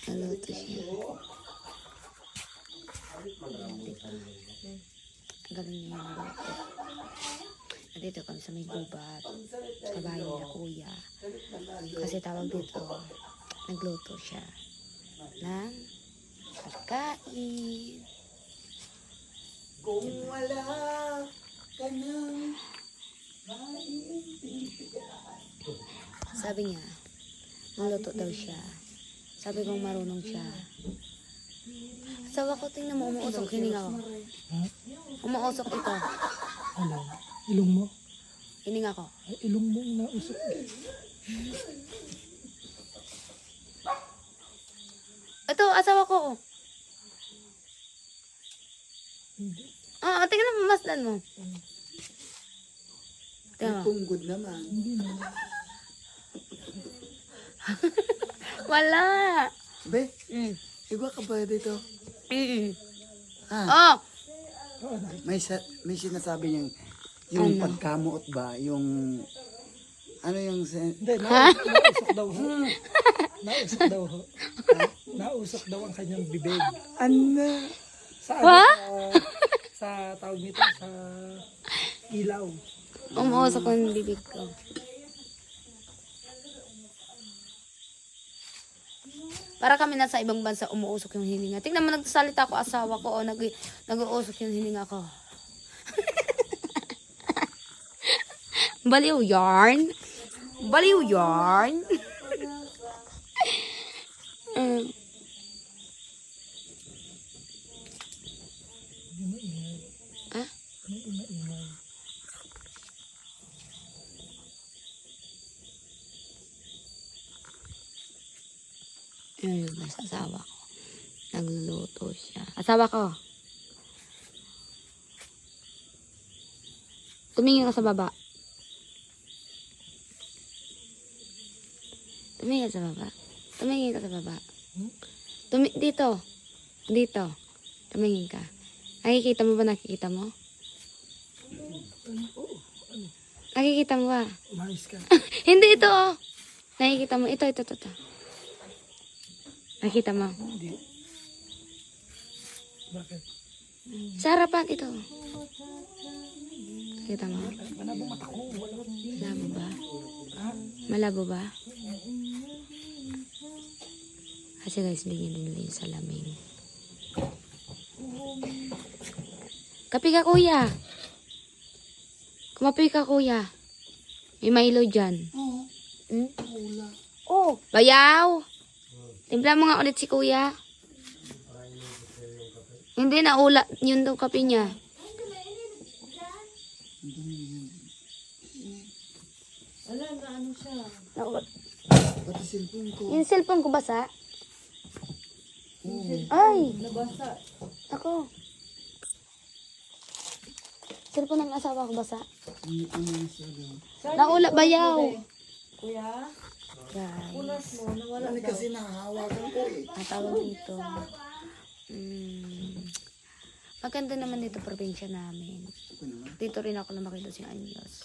Naluto siya. Ang galing niya yung luto. Nandito kami sa may gubat. Kabayo niya kuya. Kasi tawag dito, nagluto siya ng pagkain. Kung wala ka nang maiintindihan. Sabi niya, naluto daw siya. Sabi kong marunong siya. Sawa ko, tingnan mo, umuusok hininga ko. Umuusok ito. Ano? Ilong mo? Hininga ko. Ay, ilong mo yung nausok. Ito, asawa ko. Hindi. Tingnan mo, masdan mo. Tingnan mo. Punggod naman. Hindi na. Wala. Be, Mm. iba ka ba dito? Oh, May sinasabi niyang yung Ano? pagkamuot ba, yung ano yung Hindi, nausok daw ho. Nausok daw ho. Nausok daw ang kanyang bibig. ano? Sa ano, sa tawag nito, sa ilaw. umuusok ko yung bibig ko. Para kami nasa ibang bansa, umuusok yung hininga. Tingnan mo, nagsasalita ko, asawa ko, nag-uusok yung hininga ko. Baliw yarn. Baliw yarn. Hindi maingay. Ah? Hindi maingay. Ayun, guys, asawa ko. Nagluluto siya. Asawa ko. Tumingin ka sa baba. Tumingin ka sa baba. Tumingin ka sa baba. Dito. Dito. Tumingin ka. Nakikita mo ba? Nakikita mo? Nakikita mo ba? Umayos ka. Hindi ito, oh. Nakikita mo. Ito. Nakikita mo. Hindi. Bakit? Sa harapan, ito. Nakikita mo? Manabong mata ko. Walang... Malabo ba? Ha? Malabo ba? Kasi guys, bigyan din nila yung salaming. Kapi ka, kuya. Kumapi ka, kuya. May Milo dyan. Oo, Hmm? wala. Oh, bayaw. Timpla mo nga ulit si kuya. Hindi na ula. Yun daw kape niya. Naula. Pati cellphone ko. Yung cellphone ko basa? Ay! Nabasa. Ako. Cellphone ng asawa ko basa? Ano siya daw? Naula bayaw. Kuya, Guys. punas mo, nawala Ano daw. kasi nahahawakan ko eh. Ang tawag dito. Maganda naman dito probinsya namin. Ako naman. Dito rin ako lumaki 12 anyos.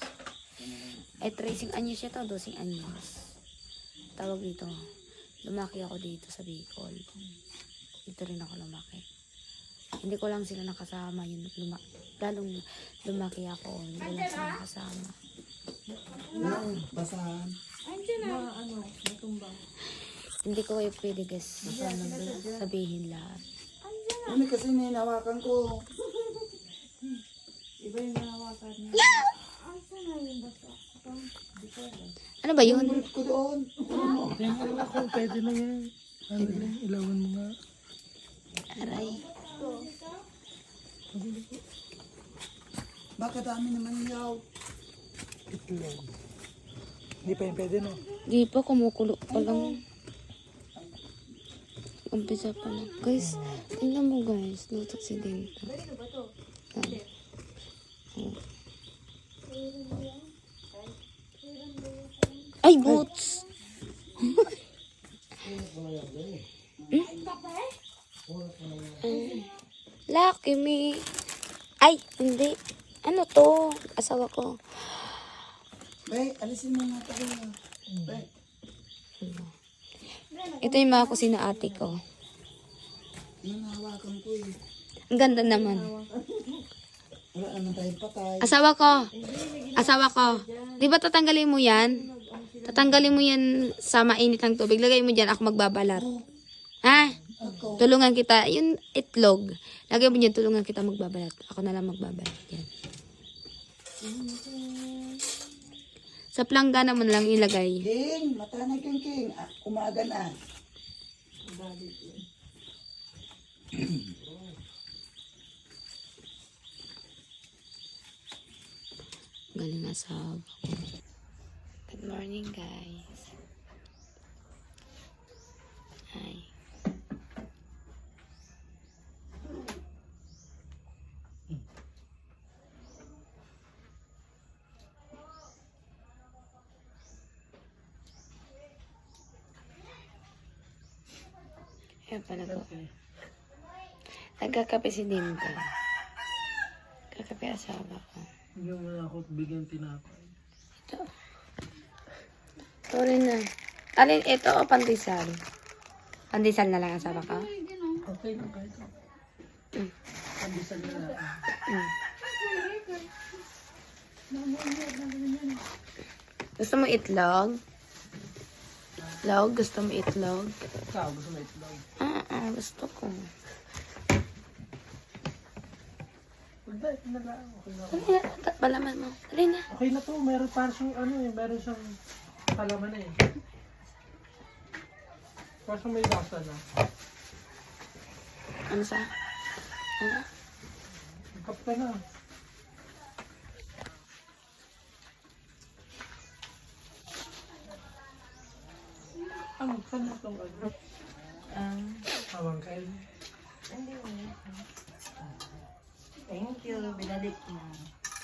Ay, 13 anyos siya to, 12 anyos. Tawag dito. Lumaki ako dito sa Bicol. Dito rin ako lumaki. Hindi ko lang sila nakasama. Lalong lumaki ako. Hindi ko lang sila nakasama. Ano, basahan. Natumbang. Hindi ko kayo pwede guys sabihin lahat. Ano kasi ninahawakan ko. Iba yung nahawakan niya. Ano ba yun? Ulit ko doon. Tingnan ako, pwede na yan. Ano na, ilawan mo nga. Aray. Baka dami naman yaw. Itlog. Hindi pa yung pwede, no? Di pa, kumukulo pa lang. Umpisa pa lang. Guys, tingnan mo guys. Lutok si Dento. Ay, boots! Lucky me. Ay, hindi. Ano to? Asawa ko. Be, alisin mo nga ito. Be. Ito yung mga kusina ate ko. Yung hawakan ko eh. Ang ganda naman. Wala naman tayong patay. Asawa ko. Asawa ko. Di ba tatanggalin mo yan? Tatanggalin mo yan sa mainit ng tubig. Lagay mo dyan, ako magbabalat. Ha? Tulungan kita. Yung itlog. Lagay mo dyan, tulungan kita magbabalat. Ako na lang magbabalat yan. Sa planggana mo na lang ilagay. King, mata na King. Ah, umaga na. Galing asawa ko. Good morning, guys. Hi. Ayan pala ko. Nagkakape si Dimple. Kakape asawa ko. Hindi mo na ako bigyan tinapay. Ito. Ito rin na. Alin, ito o pandesal? Pandesal na lang asawa ko? Okay lang kahit ako. Pandesal na lang. Gusto mo itlog? Itlog? Gusto mo itlog? Ikaw, gusto mo itlog? Gusto ko. Wala, ito na lang. Okay na. Dali na, balaman mo. Dali na. Okay na to, meron parang siyang ano eh, meron siyang kalaman eh. Parang may lasa na. Ano sa? Ano? Kap ka na. Ang saan mo itong ano? Awang kayo. Thank you. Binalik na.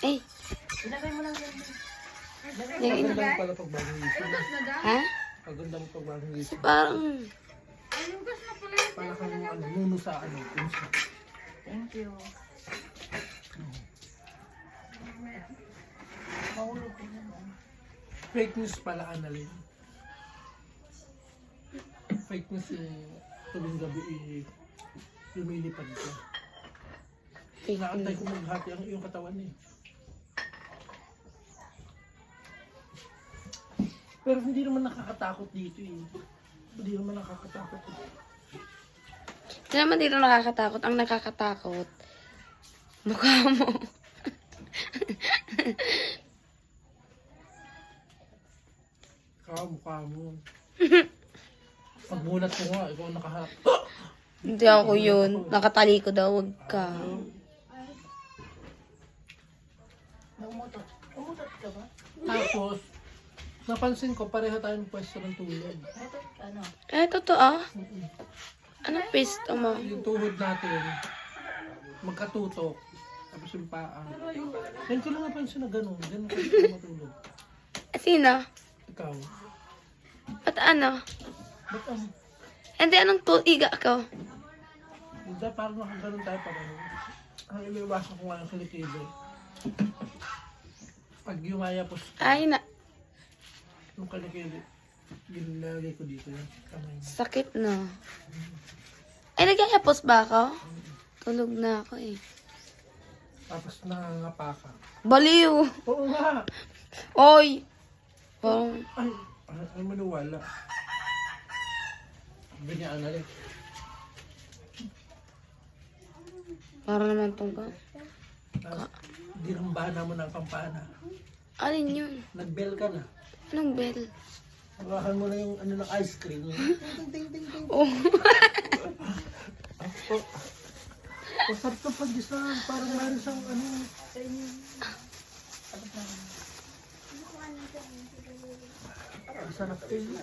Eh, Ilagay mo lang yan. Paganda mo pala pag bagong gising. ha? Paganda mo pag bagong gising. Parang, Para kang ano, nuno sa ano. Punsa. Thank you. Fake news pala, Annalyn. Fake news tuwing gabi lumilipad ka. fake Naantay news. ko maghati ang iyong katawan eh. Pero hindi naman nakakatakot dito eh. Hindi naman nakakatakot. Hindi naman dito nakakatakot. Ang nakakatakot, mukha mo. Mukha mo. Pagmulat ko nga, ikaw nakaharap. Hindi ako yun. Nakatali ko daw. Huwag ka. Umutot. Umutot ka ba? Tapos, napansin ko, pareho tayong pwesto ng tulog. Ito, ano? Totoo. Anong pisto mo? Yung tuhod natin, magkatutok. Tapos yung paa. Yan ko lang napansin na gano'n. Gano'n ko matulog. Sino? Ikaw. Ba't ano? Ba't ang... Hindi, anong iga ko? Hindi, parang nakaganon tayo pareho. Ang iniwasan ko nga yung kilikili. Pag yumayapos Ay, yung kilikili, ginalagay ko dito yung kamay mo. sakit na. Ay, nag-iapos ba ako? Tulog na ako eh. Tapos nangangapa ka. Baliw! Oo nga! Oy! Parang, Ay maniwala. Ganyan na rin. parang naman tong ka. Dinambana mo ng kampana. Alin yun? Nag-bell ka na. Anong bell? Hawakan mo na yung ano ng ice cream. Ting ting ting ting. Oh. Masarap ka pag-gisahan. Parang meron siyang ano. Masarap ka yun.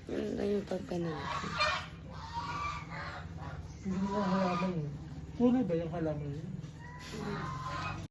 Ay, ano yung pagkanan? Hindi mo halaman eh. Kulay ba yung halaman yun?